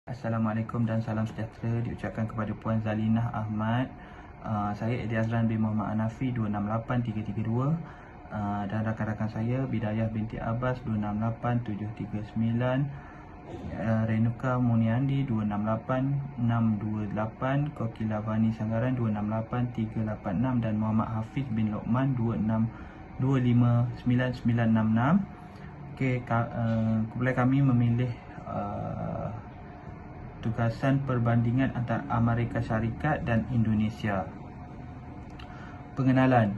Assalamualaikum dan salam sejahtera diucapkan kepada Puan Zalinah Ahmad. Saya Eddie Azlan bin Muhammad Anafi 268332 dan rakan-rakan saya Bidayah binti Abbas 268739, Renuka Muniandi 268628, Kokila Vani Sanggaran 268386 dan Muhammad Hafiz bin Lokman 2625966. Kumpulan kami memilih tugasan perbandingan antara Amerika Syarikat dan Indonesia. Pengenalan.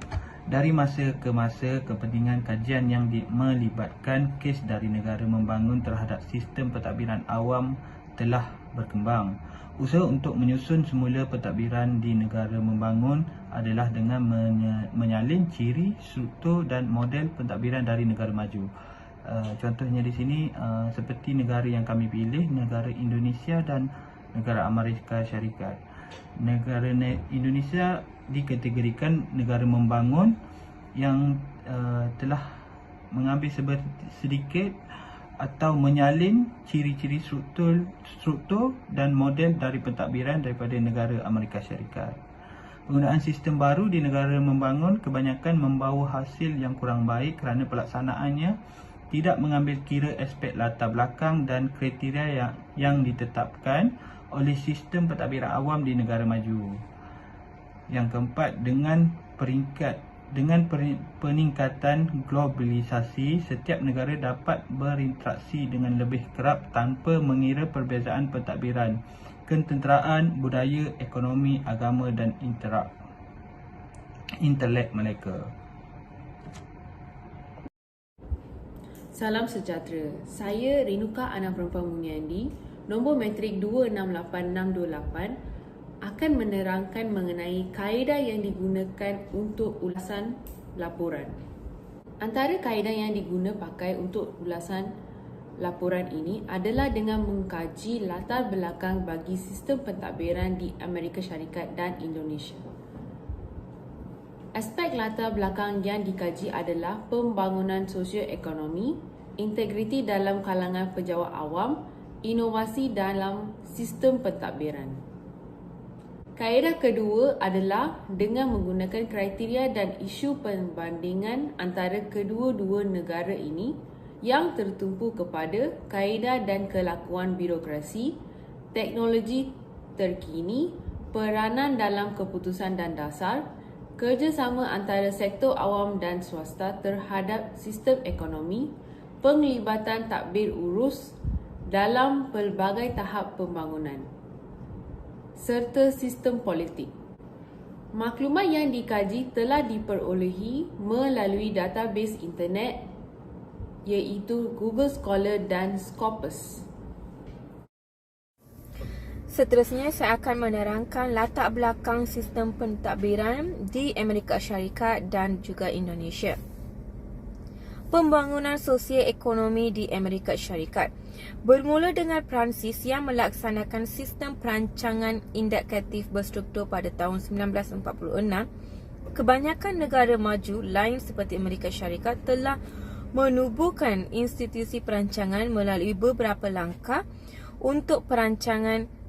Dari masa ke masa, kepentingan kajian yang melibatkan kes dari negara membangun terhadap sistem pentadbiran awam telah berkembang. Usaha untuk menyusun semula pentadbiran di negara membangun adalah dengan menyalin ciri, struktur dan model pentadbiran dari negara maju. Contohnya di sini seperti negara yang kami pilih, negara Indonesia dan negara Amerika Syarikat. Negara Indonesia dikategorikan negara membangun yang telah mengambil sedikit atau menyalin ciri-ciri struktur dan model dari pentadbiran daripada negara Amerika Syarikat. Penggunaan sistem baru di negara membangun kebanyakan membawa hasil yang kurang baik kerana pelaksanaannya tidak mengambil kira aspek latar belakang dan kriteria yang ditetapkan oleh sistem pentadbiran awam di negara maju. Yang keempat, dengan peningkatan globalisasi, setiap negara dapat berinteraksi dengan lebih kerap tanpa mengira perbezaan pentadbiran, ketenteraan, budaya, ekonomi, agama dan intelek mereka. Salam sejahtera. Saya Renuka Ana Perempuan Muniandi, nombor matrik 268628, akan menerangkan mengenai kaedah yang digunakan untuk ulasan laporan. Antara kaedah yang digunakan pakai untuk ulasan laporan ini adalah dengan mengkaji latar belakang bagi sistem pentadbiran di Amerika Syarikat dan Indonesia. Aspek latar belakang yang dikaji adalah pembangunan sosioekonomi, integriti dalam kalangan pejabat awam, inovasi dalam sistem pentadbiran. Kaedah kedua adalah dengan menggunakan kriteria dan isu perbandingan antara kedua-dua negara ini yang tertumpu kepada kaedah dan kelakuan birokrasi, teknologi terkini, peranan dalam keputusan dan dasar, kerjasama antara sektor awam dan swasta terhadap sistem ekonomi, penglibatan tadbir urus dalam pelbagai tahap pembangunan, serta sistem politik. Maklumat yang dikaji telah diperolehi melalui database internet iaitu Google Scholar dan Scopus. Seterusnya, saya akan menerangkan latar belakang sistem pentadbiran di Amerika Syarikat dan juga Indonesia. Pembangunan sosioekonomi di Amerika Syarikat bermula dengan Perancis yang melaksanakan sistem perancangan indikatif berstruktur pada tahun 1946. Kebanyakan negara maju lain seperti Amerika Syarikat telah menubuhkan institusi perancangan melalui beberapa langkah untuk perancangan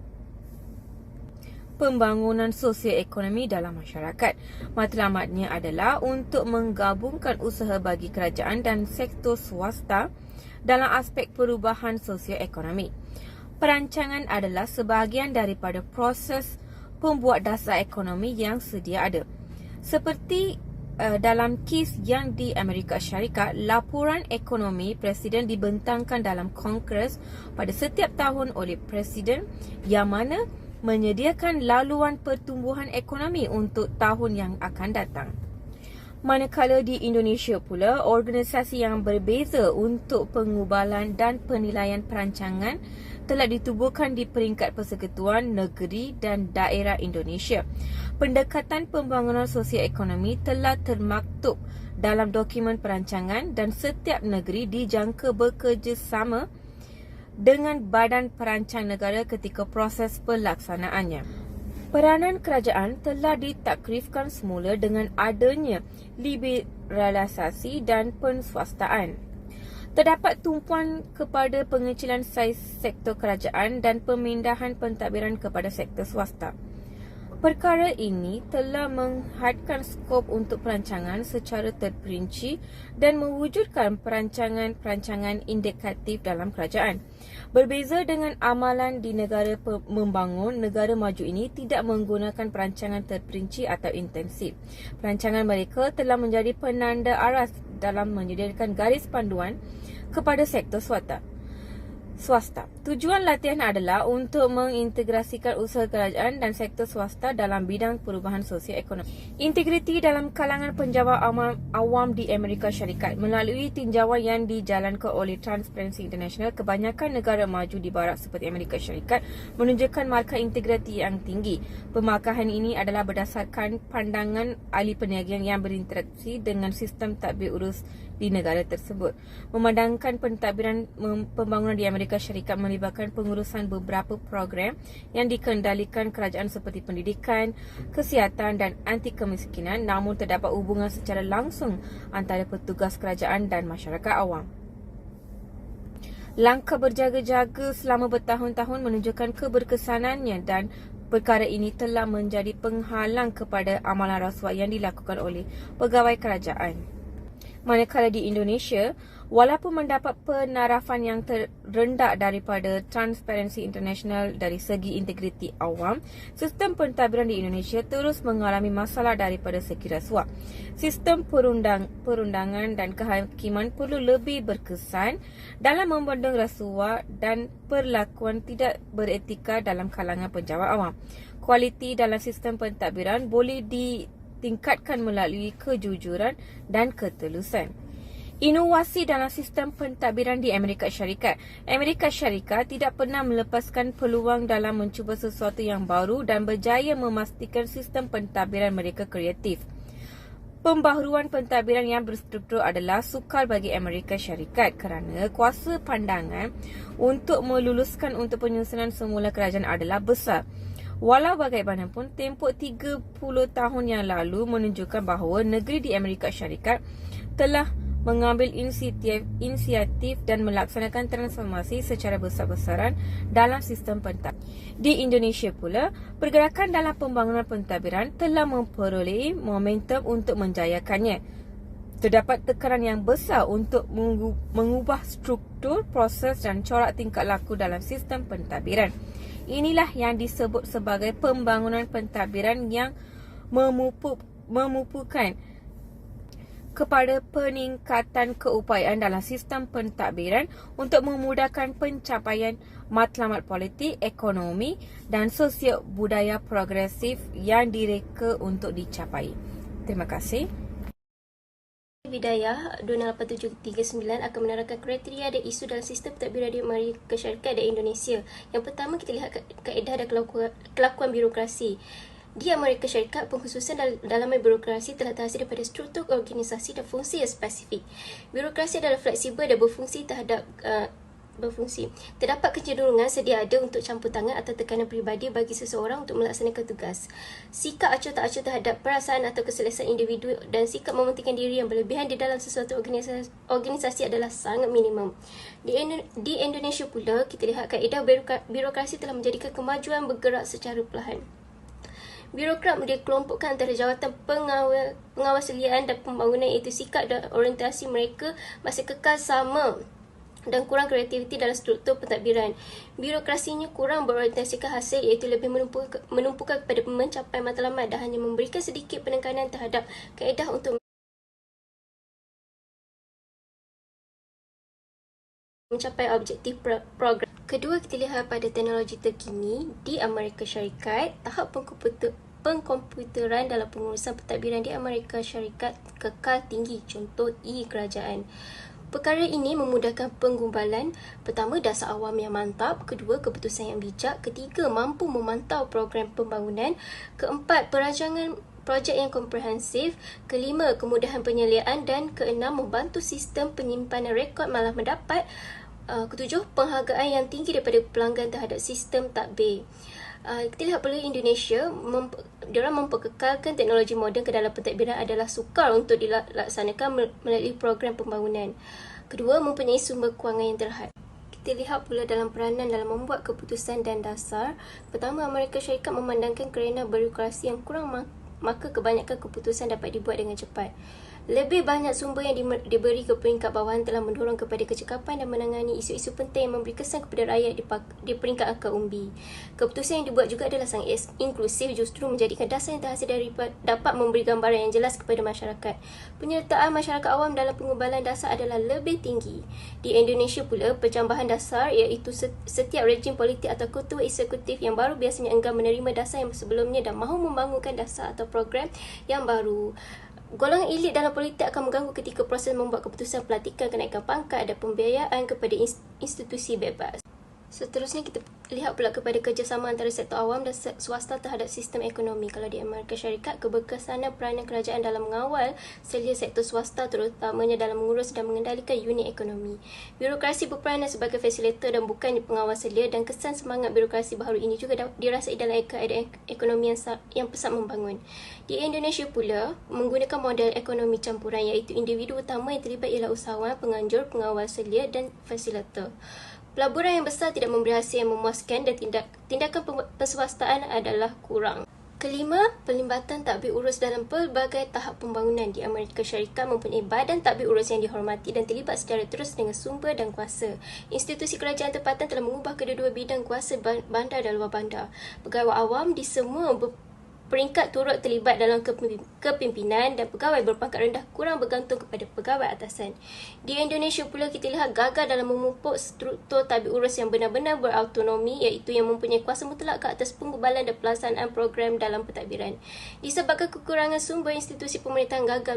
pembangunan sosioekonomi dalam masyarakat. Matlamatnya adalah untuk menggabungkan usaha bagi kerajaan dan sektor swasta dalam aspek perubahan sosioekonomi. Perancangan adalah sebahagian daripada proses pembuat dasar ekonomi yang sedia ada. Seperti dalam kes yang di Amerika Syarikat, laporan ekonomi Presiden dibentangkan dalam Kongres pada setiap tahun oleh Presiden yang mana menyediakan laluan pertumbuhan ekonomi untuk tahun yang akan datang. Manakala di Indonesia pula, organisasi yang berbeza untuk pengubalan dan penilaian perancangan telah ditubuhkan di peringkat Persekutuan Negeri dan Daerah Indonesia. Pendekatan pembangunan sosioekonomi telah termaktub dalam dokumen perancangan dan setiap negeri dijangka bekerjasama dengan Badan Perancang Negara ketika proses pelaksanaannya. Peranan kerajaan telah ditakrifkan semula dengan adanya liberalisasi dan penswastaan. Terdapat tumpuan kepada pengecilan saiz sektor kerajaan dan pemindahan pentadbiran kepada sektor swasta. Perkara ini telah menghadkan skop untuk perancangan secara terperinci dan mewujudkan perancangan-perancangan indikatif dalam kerajaan. Berbeza dengan amalan di negara membangun, negara maju ini tidak menggunakan perancangan terperinci atau intensif. Perancangan mereka telah menjadi penanda aras dalam menyediakan garis panduan kepada sektor swasta. Tujuan latihan adalah untuk mengintegrasikan usaha kerajaan dan sektor swasta dalam bidang perubahan sosioekonomi. Integriti dalam kalangan penjawat awam di Amerika Syarikat melalui tinjauan yang dijalankan oleh Transparency International, kebanyakan negara maju di barat seperti Amerika Syarikat menunjukkan markah integriti yang tinggi. Pemarkahan ini adalah berdasarkan pandangan ahli perniagaan yang berinteraksi dengan sistem tadbir urus di negara tersebut. Memandangkan pentadbiran pembangunan di Amerika Syarikat melibatkan pengurusan beberapa program yang dikendalikan kerajaan seperti pendidikan, kesihatan dan anti kemiskinan, namun terdapat hubungan secara langsung antara petugas kerajaan dan masyarakat awam. Langkah berjaga-jaga selama bertahun-tahun menunjukkan keberkesanannya dan perkara ini telah menjadi penghalang kepada amalan rasuah yang dilakukan oleh pegawai kerajaan. Manakala di Indonesia, walaupun mendapat penarafan yang terendah daripada Transparency International dari segi integriti awam, sistem pentadbiran di Indonesia terus mengalami masalah daripada segi rasuah. Sistem perundangan dan kehakiman perlu lebih berkesan dalam membendung rasuah dan perlakuan tidak beretika dalam kalangan penjawat awam. Kualiti dalam sistem pentadbiran boleh tingkatkan melalui kejujuran dan ketelusan. Inovasi dalam sistem pentadbiran di Amerika Syarikat. Amerika Syarikat tidak pernah melepaskan peluang dalam mencuba sesuatu yang baru dan berjaya memastikan sistem pentadbiran mereka kreatif. Pembaharuan pentadbiran yang berstruktur adalah sukar bagi Amerika Syarikat kerana kuasa pandangan untuk meluluskan untuk penyusunan semula kerajaan adalah besar. Walau bagaimanapun, tempoh 30 tahun yang lalu menunjukkan bahawa negeri di Amerika Syarikat telah mengambil inisiatif dan melaksanakan transformasi secara besar-besaran dalam sistem pentadbiran. Di Indonesia pula, pergerakan dalam pembangunan pentadbiran telah memperoleh momentum untuk menjayakannya. Terdapat tekanan yang besar untuk mengubah struktur, proses dan corak tingkah laku dalam sistem pentadbiran. Inilah yang disebut sebagai pembangunan pentadbiran yang memupukan kepada peningkatan keupayaan dalam sistem pentadbiran untuk memudahkan pencapaian matlamat politik, ekonomi dan sosio budaya progresif yang direka untuk dicapai. Terima kasih. Bidayah 28739 akan menerangkan kriteria dan isu dalam sistem pentadbiran di Amerika Syarikat dan Indonesia. Yang pertama, kita lihat kaedah dan kelakuan birokrasi. Di Amerika Syarikat, pengkhususan dalaman birokrasi telah terhasil daripada struktur organisasi dan fungsi yang spesifik. Birokrasi adalah fleksibel dan berfungsi. Terdapat kecenderungan sedia ada untuk campur tangan atau tekanan peribadi bagi seseorang untuk melaksanakan tugas. Sikap acuh tak acuh terhadap perasaan atau keselesaan individu dan sikap mementingkan diri yang berlebihan di dalam sesuatu organisasi adalah sangat minimum. Di Indonesia pula, kita lihat kaedah birokrasi telah menjadikan kemajuan bergerak secara perlahan. Birokrat dikelompokkan antara jawatan pengawaslian dan pembangunan, iaitu sikap dan orientasi mereka masih kekal sama dan kurang kreativiti dalam struktur pentadbiran. Birokrasinya kurang berorientasikan hasil, iaitu lebih menumpukan kepada mencapai matlamat dan hanya memberikan sedikit penekanan terhadap kaedah untuk mencapai objektif program. Kedua, kita lihat pada teknologi terkini di Amerika Syarikat, tahap pengkomputeran dalam pengurusan pentadbiran di Amerika Syarikat kekal tinggi, contoh e-kerajaan. Perkara ini memudahkan penggumbalan. Pertama, dasar awam yang mantap. Kedua, keputusan yang bijak. Ketiga, mampu memantau program pembangunan. Keempat, perancangan projek yang komprehensif. Kelima, kemudahan penyeliaan. Dan keenam, membantu sistem penyimpanan rekod malah mendapat. Ketujuh, penghargaan yang tinggi daripada pelanggan terhadap sistem tadbir. Kita lihat pula Indonesia, diorang memperkekalkan teknologi moden ke dalam pentadbiran adalah sukar untuk dilaksanakan melalui program pembangunan. Kedua, mempunyai sumber kewangan yang terhad. Kita lihat pula dalam peranan dalam membuat keputusan dan dasar. Pertama, Amerika Syarikat memandangkan kerana birokrasi yang kurang maka kebanyakan keputusan dapat dibuat dengan cepat. Lebih banyak sumber yang diberi ke peringkat bawahan telah mendorong kepada kecekapan dan menangani isu-isu penting yang memberi kesan kepada rakyat di peringkat akar umbi. Keputusan yang dibuat juga adalah sangat inklusif, justru menjadikan dasar yang terhasil dapat memberi gambaran yang jelas kepada masyarakat. Penyertaan masyarakat awam dalam pengubalan dasar adalah lebih tinggi. Di Indonesia pula, pencambahan dasar iaitu setiap rejim politik atau ketua eksekutif yang baru biasanya enggan menerima dasar yang sebelumnya dan mahu membangunkan dasar atau program yang baru. Golongan elit dalam politik akan mengganggu ketika proses membuat keputusan pelantikan, kenaikan pangkat dan pembiayaan kepada institusi bebas. Seterusnya kita lihat pula kepada kerjasama antara sektor awam dan swasta terhadap sistem ekonomi. Kalau di Amerika Syarikat, keberkesanan peranan kerajaan dalam mengawal selia sektor swasta terutamanya dalam mengurus dan mengendalikan unit ekonomi. Birokrasi berperanan sebagai fasilitator dan bukannya pengawal selia, dan kesan semangat birokrasi baharu ini juga dirasai dalam keadaan ekonomi yang pesat membangun. Di Indonesia pula, menggunakan model ekonomi campuran iaitu individu utama yang terlibat ialah usahawan, penganjur, pengawal selia dan fasilitator. Pelaburan yang besar tidak memberi hasil yang memuaskan dan tindakan perswastaan adalah kurang. Kelima, pelibatan tadbir urus dalam pelbagai tahap pembangunan. Di Amerika Syarikat mempunyai badan tadbir urus yang dihormati dan terlibat secara terus dengan sumber dan kuasa. Institusi kerajaan tempatan telah mengubah kedua-dua bidang kuasa bandar dan luar bandar. Pegawai awam di semua peringkat turut terlibat dalam kepimpinan dan pegawai berpangkat rendah kurang bergantung kepada pegawai atasan. Di Indonesia pula kita lihat gagal dalam memupuk struktur tadbir urus yang benar-benar berautonomi iaitu yang mempunyai kuasa mutlak ke atas penggubalan dan pelaksanaan program dalam pentadbiran. Disebabkan kekurangan sumber, institusi pemerintahan gagal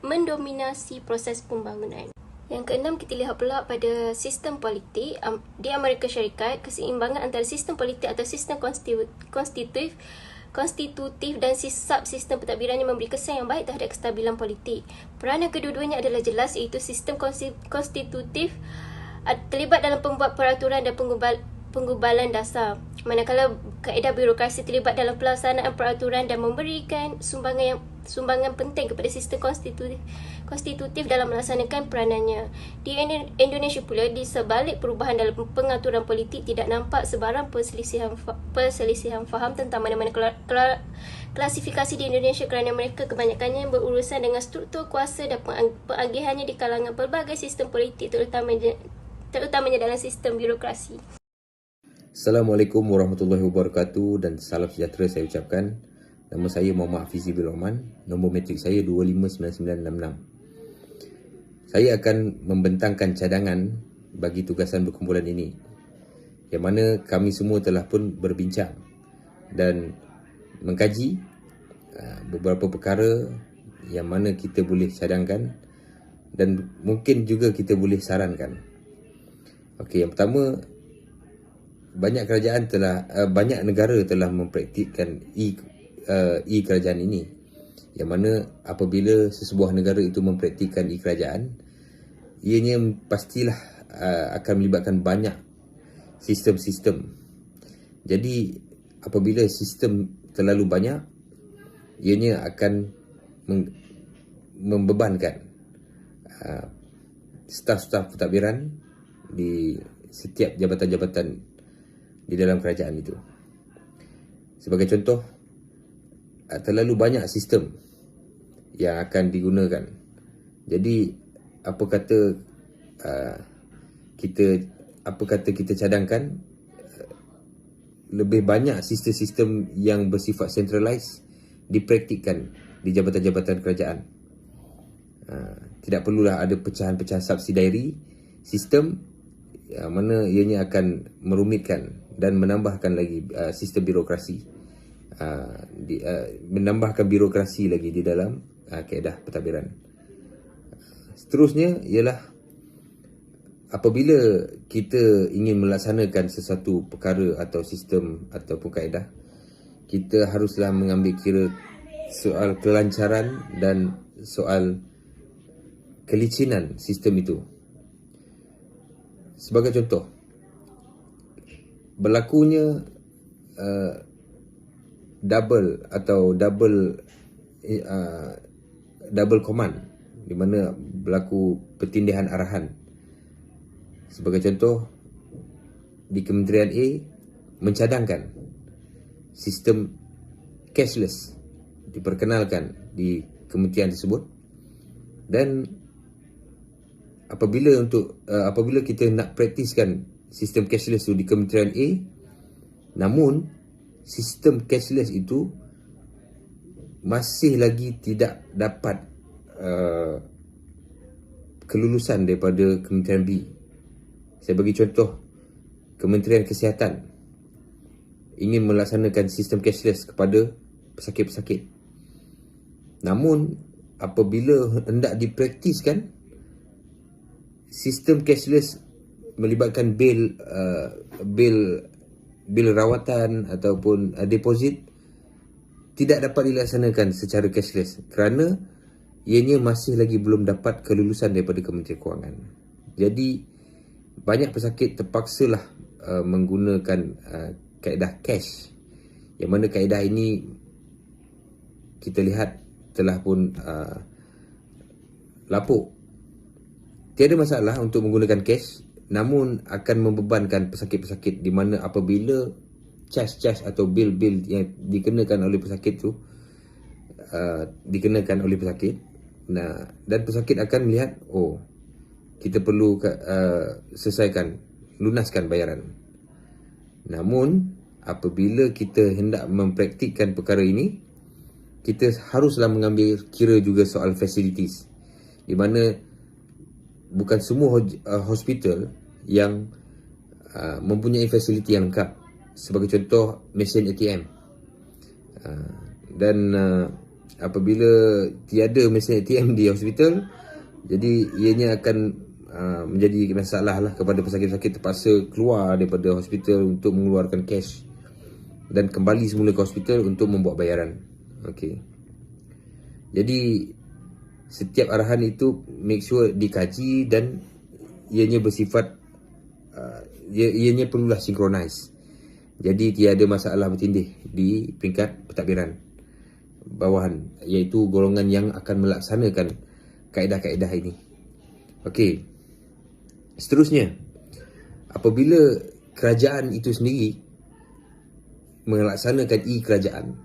mendominasi proses pembangunan. Yang keenam, kita lihat pula pada sistem politik. Di Amerika Syarikat, keseimbangan antara sistem politik atau sistem konstitutif dan subsistem pentadbirannya memberi kesan yang baik terhadap kestabilan politik. Peranan kedua-duanya adalah jelas iaitu sistem konstitutif terlibat dalam pembuat peraturan dan penggubalan dasar, manakala kaedah birokrasi terlibat dalam pelaksanaan peraturan dan memberikan sumbangan penting kepada sistem konstitutif dalam melaksanakan peranannya. Di Indonesia pula, di sebalik perubahan dalam pengaturan politik tidak nampak sebarang perselisihan faham tentang mana-mana klasifikasi di Indonesia kerana mereka kebanyakannya berurusan dengan struktur kuasa dan pengagihannya di kalangan pelbagai sistem politik terutamanya dalam sistem birokrasi. Assalamualaikum warahmatullahi wabarakatuh dan salam sejahtera saya ucapkan. Nama saya Muhammad Hafizi bin Rahman. Nombor matrik saya 259966. Saya akan membentangkan cadangan bagi tugasan berkumpulan ini, yang mana kami semua telah pun berbincang dan mengkaji beberapa perkara yang mana kita boleh cadangkan dan mungkin juga kita boleh sarankan. Okey, yang pertama, banyak negara telah mempraktikkan e-kerajaan ini, yang mana apabila sesebuah negara itu mempraktikkan e-kerajaan, ianya pastilah akan melibatkan banyak sistem-sistem. Jadi apabila sistem terlalu banyak, ianya akan membebankan staf-staf pentadbiran di setiap jabatan-jabatan di dalam kerajaan itu. Sebagai contoh, terlalu banyak sistem yang akan digunakan. Jadi apa kata kita cadangkan lebih banyak sistem-sistem yang bersifat centralized dipraktikkan di jabatan-jabatan kerajaan. Tidak perlulah ada pecahan-pecahan subsidiary sistem yang mana ianya akan merumitkan dan menambahkan lagi sistem birokrasi, menambahkan birokrasi lagi di dalam kaedah pentadbiran. Seterusnya ialah apabila kita ingin melaksanakan sesuatu perkara atau sistem ataupun kaedah, kita haruslah mengambil kira soal kelancaran dan soal kelicinan sistem itu. Sebagai contoh, berlakunya double command, di mana berlaku pertindihan arahan Sebagai contoh, di Kementerian A mencadangkan sistem cashless diperkenalkan di kementerian tersebut, dan apabila kita nak praktiskan sistem cashless itu di Kementerian A, namun sistem cashless itu masih lagi tidak dapat kelulusan daripada Kementerian B. Saya bagi contoh, Kementerian Kesihatan ingin melaksanakan sistem cashless kepada pesakit-pesakit. Namun apabila hendak dipraktiskan sistem cashless melibatkan bil rawatan ataupun deposit, tidak dapat dilaksanakan secara cashless kerana ianya masih lagi belum dapat kelulusan daripada Kementerian Kewangan. Jadi banyak pesakit terpaksalah menggunakan kaedah cash, yang mana kaedah ini kita lihat telah pun lapuk. Tiada masalah untuk menggunakan cash, namun akan membebankan pesakit-pesakit, di mana apabila charge atau bil-bil yang dikenakan oleh pesakit tu dikenakan oleh pesakit, dan pesakit akan melihat, oh, kita perlu lunaskan bayaran. Namun apabila kita hendak mempraktikkan perkara ini, kita haruslah mengambil kira juga soal facilities, di mana bukan semua hospital yang mempunyai fasiliti yang lengkap. Sebagai contoh, mesin ATM. Dan apabila tiada mesin ATM di hospital, jadi ianya akan menjadi masalah lah kepada pesakit-pesakit, terpaksa keluar daripada hospital untuk mengeluarkan cash dan kembali semula ke hospital untuk membuat bayaran. Okey. Jadi setiap arahan itu make sure dikaji dan ianya bersifat ianya perlulah synchronize. Jadi tiada masalah bertindih di peringkat pentadbiran bawahan, iaitu golongan yang akan melaksanakan kaedah-kaedah ini. Okey. Seterusnya, apabila kerajaan itu sendiri melaksanakan e-kerajaan,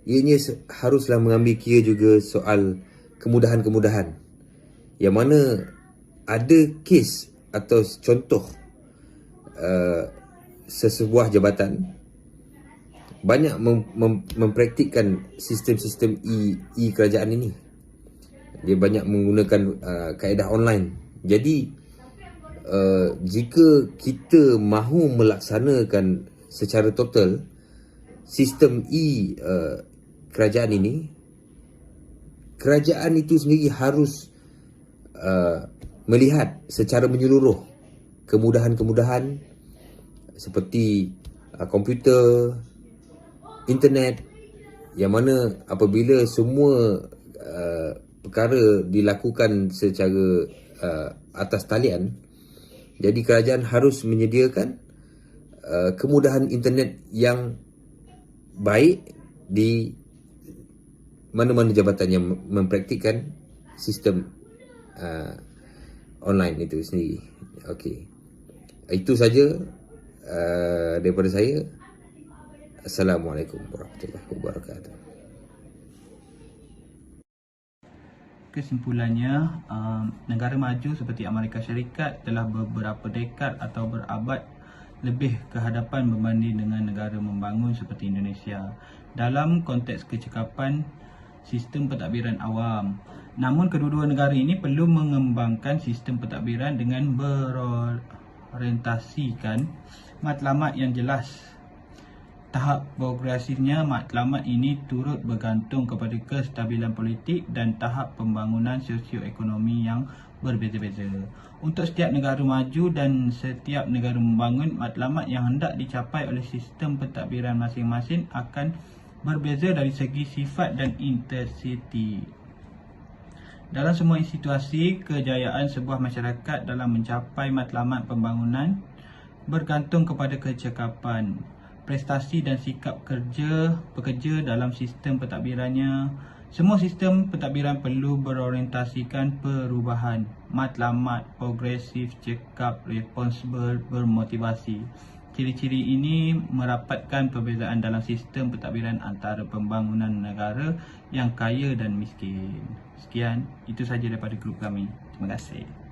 ianya haruslah mengambil kira juga soal kemudahan-kemudahan, yang mana ada kes atau contoh sesebuah jabatan banyak mempraktikkan sistem-sistem e-kerajaan ini. Dia banyak menggunakan kaedah online. Jadi jika kita mahu melaksanakan secara total sistem kerajaan ini, kerajaan itu sendiri harus melihat secara menyeluruh kemudahan-kemudahan seperti komputer, internet, yang mana apabila semua perkara dilakukan secara atas talian, jadi kerajaan harus menyediakan kemudahan internet yang baik di mana-mana jabatan yang mempraktikkan sistem online itu sendiri. Okey. Itu saja daripada saya. Assalamualaikum warahmatullahi wabarakatuh. Kesimpulannya, negara maju seperti Amerika Syarikat telah beberapa dekad atau berabad lebih ke hadapan berbanding dengan negara membangun seperti Indonesia dalam konteks kecekapan sistem pentadbiran awam. Namun kedua-dua negara ini perlu mengembangkan sistem pentadbiran dengan berorientasikan matlamat yang jelas. Tahap progresifnya matlamat ini turut bergantung kepada kestabilan politik dan tahap pembangunan sosioekonomi yang berbeza-beza. Untuk setiap negara maju dan setiap negara membangun, matlamat yang hendak dicapai oleh sistem pentadbiran masing-masing akan berbeza dari segi sifat dan intensiti. Dalam semua situasi, kejayaan sebuah masyarakat dalam mencapai matlamat pembangunan bergantung kepada kecekapan, prestasi dan sikap pekerja dalam sistem pentadbirannya. Semua sistem pentadbiran perlu berorientasikan perubahan matlamat, progresif, cekap, responsible, bermotivasi. Ciri-ciri ini merapatkan perbezaan dalam sistem pentadbiran antara pembangunan negara yang kaya dan miskin. Sekian, itu sahaja daripada grup kami. Terima kasih.